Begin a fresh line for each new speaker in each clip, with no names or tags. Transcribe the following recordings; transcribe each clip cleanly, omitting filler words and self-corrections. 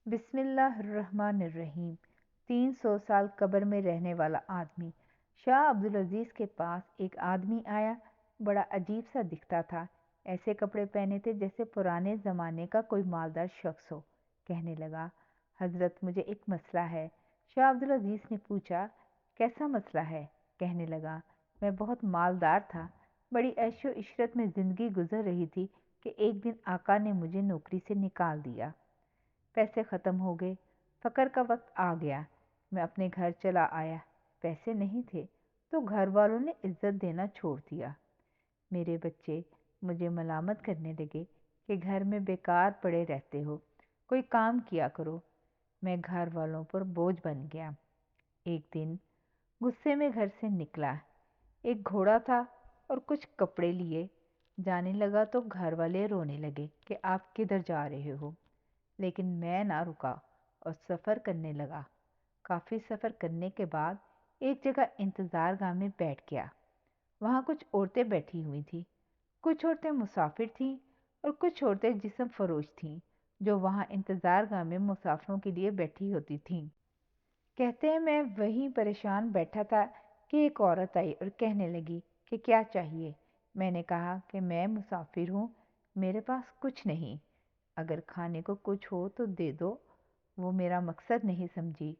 بسم اللہ الرحمن الرحیم۔ 300 سال قبر میں رہنے والا آدمی۔ شاہ عبدالعزیز کے پاس ایک آدمی آیا، بڑا عجیب سا دکھتا تھا، ایسے کپڑے پہنے تھے جیسے پرانے زمانے کا کوئی مالدار شخص ہو۔ کہنے لگا، حضرت مجھے ایک مسئلہ ہے۔ شاہ عبدالعزیز نے پوچھا، کیسا مسئلہ ہے؟ کہنے لگا، میں بہت مالدار تھا، بڑی عیش و عشرت میں زندگی گزر رہی تھی کہ ایک دن آقا نے مجھے نوکری سے نکال دیا، پیسے ختم ہو گئے، فقر کا وقت آ گیا، میں اپنے گھر چلا آیا، پیسے نہیں تھے تو گھر والوں نے عزت دینا چھوڑ دیا۔ میرے بچے مجھے ملامت کرنے لگے کہ گھر میں بیکار پڑے رہتے ہو، کوئی کام کیا کرو۔ میں گھر والوں پر بوجھ بن گیا۔ ایک دن غصے میں گھر سے نکلا، ایک گھوڑا تھا اور کچھ کپڑے لیے جانے لگا تو گھر والے رونے لگے کہ آپ کدھر جا رہے ہو، لیکن میں نہ رکا اور سفر کرنے لگا۔ کافی سفر کرنے کے بعد ایک جگہ انتظار گاہ میں بیٹھ گیا۔ وہاں کچھ عورتیں بیٹھی ہوئی تھیں، کچھ عورتیں مسافر تھیں اور کچھ عورتیں جسم فروش تھیں جو وہاں انتظار گاہ میں مسافروں کے لیے بیٹھی ہوتی تھیں۔ کہتے ہیں میں وہیں پریشان بیٹھا تھا کہ ایک عورت آئی اور کہنے لگی کہ کیا چاہیے؟ میں نے کہا کہ میں مسافر ہوں، میرے پاس کچھ نہیں، اگر کھانے کو کچھ ہو تو دے دو۔ وہ میرا مقصد نہیں سمجھی۔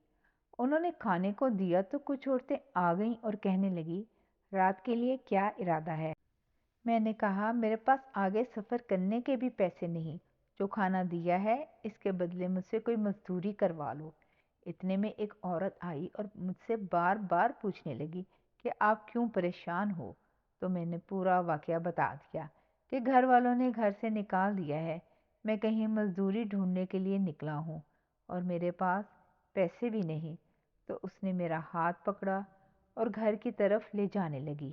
انہوں نے کھانے کو دیا تو کچھ عورتیں آ گئیں اور کہنے لگی، رات کے لیے کیا ارادہ ہے؟ میں نے کہا، میرے پاس آگے سفر کرنے کے بھی پیسے نہیں، جو کھانا دیا ہے اس کے بدلے مجھ سے کوئی مزدوری کروا لو۔ اتنے میں ایک عورت آئی اور مجھ سے بار بار پوچھنے لگی کہ آپ کیوں پریشان ہو؟ تو میں نے پورا واقعہ بتا دیا کہ گھر والوں نے گھر سے نکال دیا ہے، میں کہیں مزدوری ڈھونڈنے کے لیے نکلا ہوں اور میرے پاس پیسے بھی نہیں۔ تو اس نے میرا ہاتھ پکڑا اور گھر کی طرف لے جانے لگی۔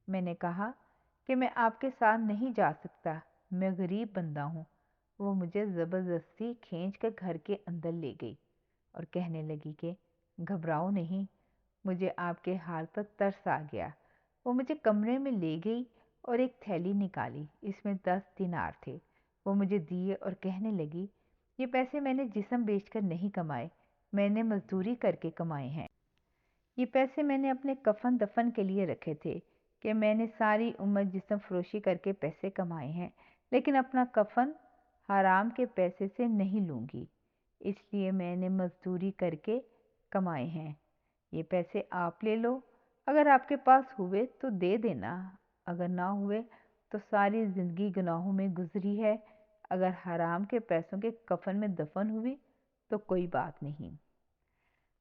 میں نے کہا کہ میں آپ کے ساتھ نہیں جا سکتا، میں غریب بندہ ہوں۔ وہ مجھے زبردستی کھینچ کر گھر کے اندر لے گئی اور کہنے لگی کہ گھبراؤ نہیں۔ مجھے آپ کے حال پر ترس آ گیا۔ وہ مجھے کمرے میں لے گئی اور ایک تھیلی نکالی، اس میں 10 دینار تھے۔ وہ مجھے دیے اور کہنے لگی، یہ پیسے میں نے جسم بیچ کر نہیں کمائے، میں نے مزدوری کر کے کمائے ہیں۔ یہ پیسے میں نے اپنے کفن دفن کے لیے رکھے تھے کہ میں نے ساری عمر جسم فروشی کر کے پیسے کمائے ہیں، لیکن اپنا کفن حرام کے پیسے سے نہیں لوں گی، اس لیے میں نے مزدوری کر کے کمائے ہیں۔ یہ پیسے آپ لے لو، اگر آپ کے پاس ہوئے تو دے دینا، اگر نہ ہوئے تو ساری زندگی گناہوں میں گزری ہے، اگر حرام کے پیسوں کے کفن میں دفن ہوئی تو کوئی بات نہیں۔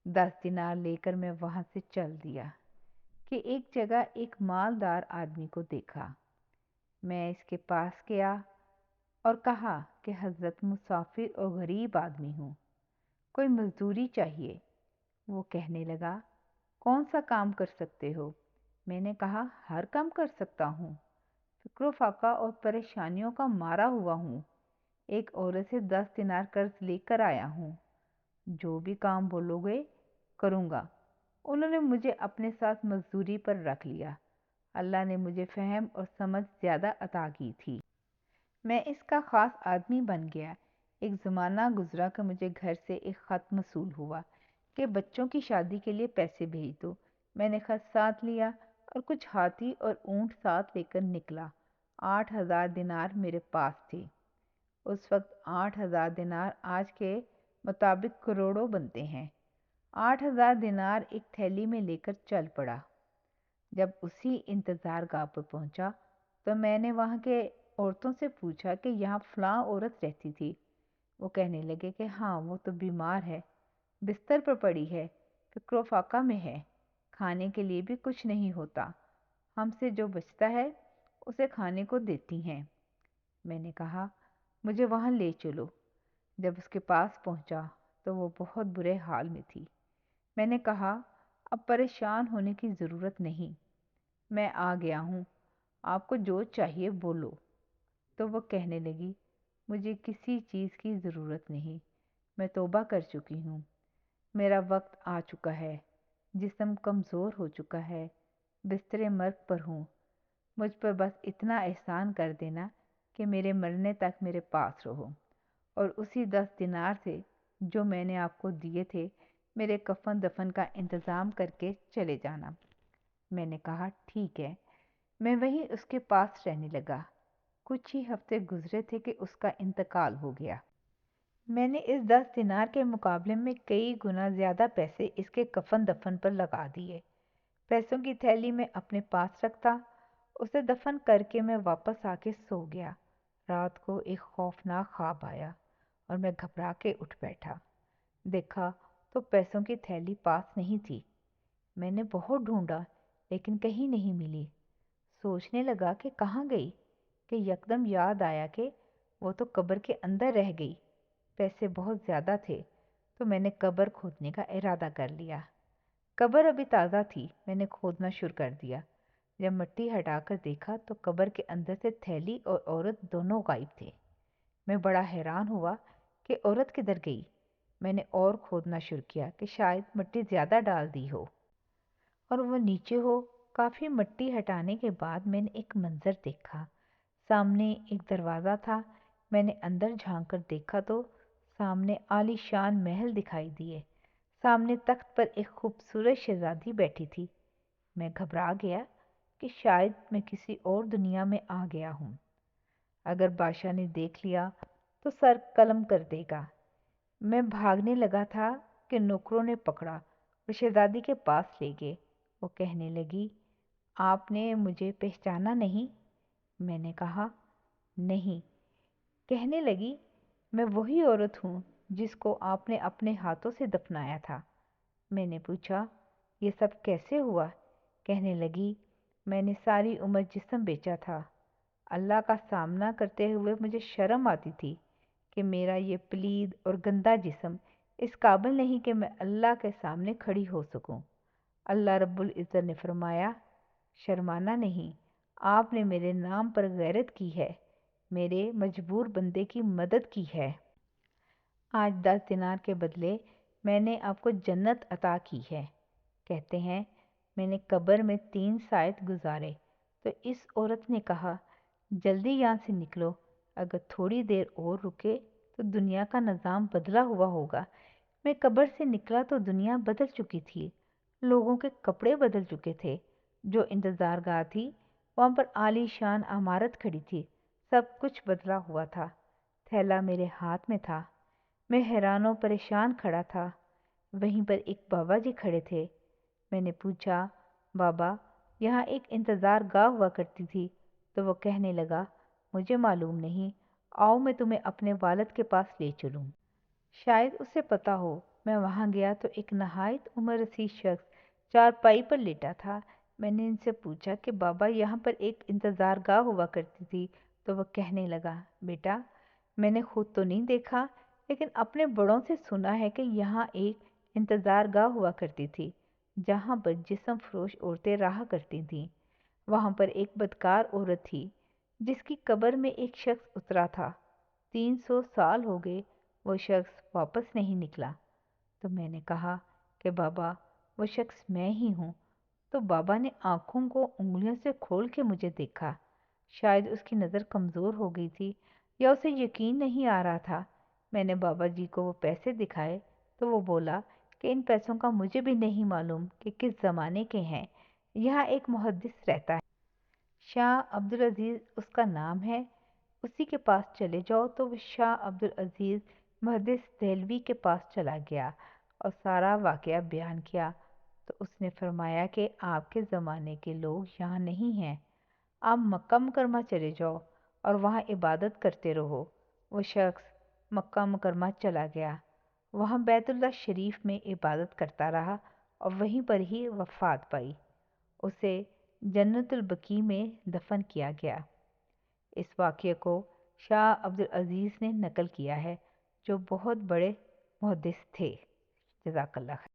10 دینار لے کر میں وہاں سے چل دیا کہ ایک جگہ ایک مالدار آدمی کو دیکھا۔ میں اس کے پاس گیا اور کہا کہ حضرت مسافر اور غریب آدمی ہوں، کوئی مزدوری چاہیے۔ وہ کہنے لگا، کون سا کام کر سکتے ہو؟ میں نے کہا، ہر کام کر سکتا ہوں، فکر و فاقہ اور پریشانیوں کا مارا ہوا ہوں، ایک عورت سے 10 دینار قرض لے کر آیا ہوں، جو بھی کام بولو گے کروں گا۔ انہوں نے مجھے اپنے ساتھ مزدوری پر رکھ لیا۔ اللہ نے مجھے فہم اور سمجھ زیادہ عطا کی تھی، میں اس کا خاص آدمی بن گیا۔ ایک زمانہ گزرا کہ مجھے گھر سے ایک خط موصول ہوا کہ بچوں کی شادی کے لیے پیسے بھیج دو۔ میں نے خط ساتھ لیا اور کچھ ہاتھی اور اونٹ ساتھ لے کر نکلا۔ 8,000 دینار میرے پاس تھے۔ اس وقت 8,000 دینار آج کے مطابق کروڑوں بنتے ہیں۔ 8,000 دینار ایک تھیلی میں لے کر چل پڑا۔ جب اسی انتظار گاہ پر پہنچا تو میں نے وہاں کے عورتوں سے پوچھا کہ یہاں فلاں عورت رہتی تھی۔ وہ کہنے لگے کہ ہاں، وہ تو بیمار ہے، بستر پر پڑی ہے، فکر و فاقہ میں ہے، کھانے کے لیے بھی کچھ نہیں ہوتا، ہم سے جو بچتا ہے اسے کھانے کو دیتی ہیں۔ میں نے کہا، مجھے وہاں لے چلو۔ جب اس کے پاس پہنچا تو وہ بہت برے حال میں تھی۔ میں نے کہا، اب پریشان ہونے کی ضرورت نہیں، میں آ گیا ہوں، آپ کو جو چاہیے بولو۔ تو وہ کہنے لگی، مجھے کسی چیز کی ضرورت نہیں، میں توبہ کر چکی ہوں، میرا وقت آ چکا ہے، جسم کمزور ہو چکا ہے، بستر مرگ پر ہوں، مجھ پر بس اتنا احسان کر دینا کہ میرے مرنے تک میرے پاس رہو، اور اسی 10 دینار سے جو میں نے آپ کو دیے تھے میرے کفن دفن کا انتظام کر کے چلے جانا۔ میں نے کہا ٹھیک ہے۔ میں وہیں اس کے پاس رہنے لگا۔ کچھ ہی ہفتے گزرے تھے کہ اس کا انتقال ہو گیا۔ میں نے اس 10 دینار کے مقابلے میں کئی گنا زیادہ پیسے اس کے کفن دفن پر لگا دیے۔ پیسوں کی تھیلی میں اپنے پاس رکھتا، اسے دفن کر کے میں واپس آ کے سو گیا۔ رات کو ایک خوفناک خواب آیا اور میں گھبرا کے اٹھ بیٹھا۔ دیکھا تو پیسوں کی تھیلی پاس نہیں تھی۔ میں نے بہت ڈھونڈا لیکن کہیں نہیں ملی۔ سوچنے لگا کہ کہاں گئی، کہ یکدم یاد آیا کہ وہ تو قبر کے اندر رہ گئی۔ پیسے بہت زیادہ تھے تو میں نے قبر کھودنے کا ارادہ کر لیا۔ قبر ابھی تازہ تھی، میں نے کھودنا شروع کر دیا۔ جب مٹی ہٹا کر دیکھا تو قبر کے اندر سے تھیلی اور عورت دونوں غائب تھے۔ میں بڑا حیران ہوا کہ عورت کدھر گئی۔ میں نے اور کھودنا شروع کیا کہ شاید مٹی زیادہ ڈال دی ہو اور وہ نیچے ہو۔ کافی مٹی ہٹانے کے بعد میں نے ایک منظر دیکھا۔ سامنے ایک دروازہ تھا۔ میں نے اندر جھانک کر دیکھا تو سامنے عالی شان محل دکھائی دیے۔ سامنے تخت پر ایک خوبصورت شہزادی بیٹھی تھی۔ میں گھبرا گیا کہ شاید میں کسی اور دنیا میں آ گیا ہوں۔ اگر بادشاہ نے دیکھ لیا تو سر قلم کر دے گا۔ میں بھاگنے لگا تھا کہ نوکروں نے پکڑا اور شہزادی کے پاس لے گئے۔ وہ کہنے لگی، آپ نے مجھے پہچانا نہیں؟ میں نے کہا نہیں۔ کہنے لگی، میں وہی عورت ہوں جس کو آپ نے اپنے ہاتھوں سے دفنایا تھا۔ میں نے پوچھا یہ سب کیسے ہوا؟ کہنے لگی، میں نے ساری عمر جسم بیچا تھا۔ اللہ کا سامنا کرتے ہوئے مجھے شرم آتی تھی کہ میرا یہ پلید اور گندا جسم اس قابل نہیں کہ میں اللہ کے سامنے کھڑی ہو سکوں۔ اللہ رب العزت نے فرمایا، شرمانا نہیں، آپ نے میرے نام پر غیرت کی ہے، میرے مجبور بندے کی مدد کی ہے۔ آج 10 دینار کے بدلے میں نے آپ کو جنت عطا کی ہے۔ کہتے ہیں میں نے قبر میں 3 ساعت گزارے تو اس عورت نے کہا، جلدی یہاں سے نکلو، اگر تھوڑی دیر اور رکے تو دنیا کا نظام بدلا ہوا ہوگا۔ میں قبر سے نکلا تو دنیا بدل چکی تھی۔ لوگوں کے کپڑے بدل چکے تھے۔ جو انتظار گاہ تھی وہاں پر عالی شان عمارت کھڑی تھی۔ سب کچھ بدلا ہوا تھا۔ تھیلا میرے ہاتھ میں تھا۔ میں حیران و پریشان کھڑا تھا۔ وہیں پر ایک بابا جی کھڑے تھے۔ میں نے پوچھا، بابا یہاں ایک انتظار گاہ ہوا کرتی تھی؟ تو وہ کہنے لگا، مجھے معلوم نہیں، آؤ میں تمہیں اپنے والد کے پاس لے چلوں، شاید اسے پتا ہو۔ میں وہاں گیا تو ایک نہایت عمر رسید شخص چارپائی پر لیٹا تھا۔ میں نے ان سے پوچھا کہ بابا یہاں پر ایک انتظار گاہ ہوا کرتی تھی؟ تو وہ کہنے لگا، بیٹا میں نے خود تو نہیں دیکھا لیکن اپنے بڑوں سے سنا ہے کہ یہاں ایک انتظار گاہ ہوا کرتی تھی جہاں پر جسم فروش عورتیں رہا کرتی تھیں۔ وہاں پر ایک بدکار عورت تھی جس کی قبر میں ایک شخص اترا تھا۔ 300 سال ہو گئے، وہ شخص واپس نہیں نکلا۔ تو میں نے کہا کہ بابا وہ شخص میں ہی ہوں۔ تو بابا نے آنکھوں کو انگلیوں سے کھول کے مجھے دیکھا۔ شاید اس کی نظر کمزور ہو گئی تھی یا اسے یقین نہیں آ رہا تھا۔ میں نے بابا جی کو وہ پیسے دکھائے تو وہ بولا کہ ان پیسوں کا مجھے بھی نہیں معلوم کہ کس زمانے کے ہیں، یہاں ایک محدث رہتا ہے، شاہ عبدالعزیز اس کا نام ہے، اسی کے پاس چلے جاؤ۔ تو وہ شاہ عبدالعزیز محدث دہلوی کے پاس چلا گیا اور سارا واقعہ بیان کیا۔ تو اس نے فرمایا کہ آپ کے زمانے کے لوگ یہاں نہیں ہیں، آپ مکہ مکرمہ چلے جاؤ اور وہاں عبادت کرتے رہو۔ وہ شخص مکہ مکرمہ چلا گیا، وہاں بیت اللہ شریف میں عبادت کرتا رہا اور وہیں پر ہی وفات پائی۔ اسے جنت البقیع میں دفن کیا گیا۔ اس واقعے کو شاہ عبدالعزیز نے نقل کیا ہے جو بہت بڑے محدث تھے۔ جزاک اللہ خیر۔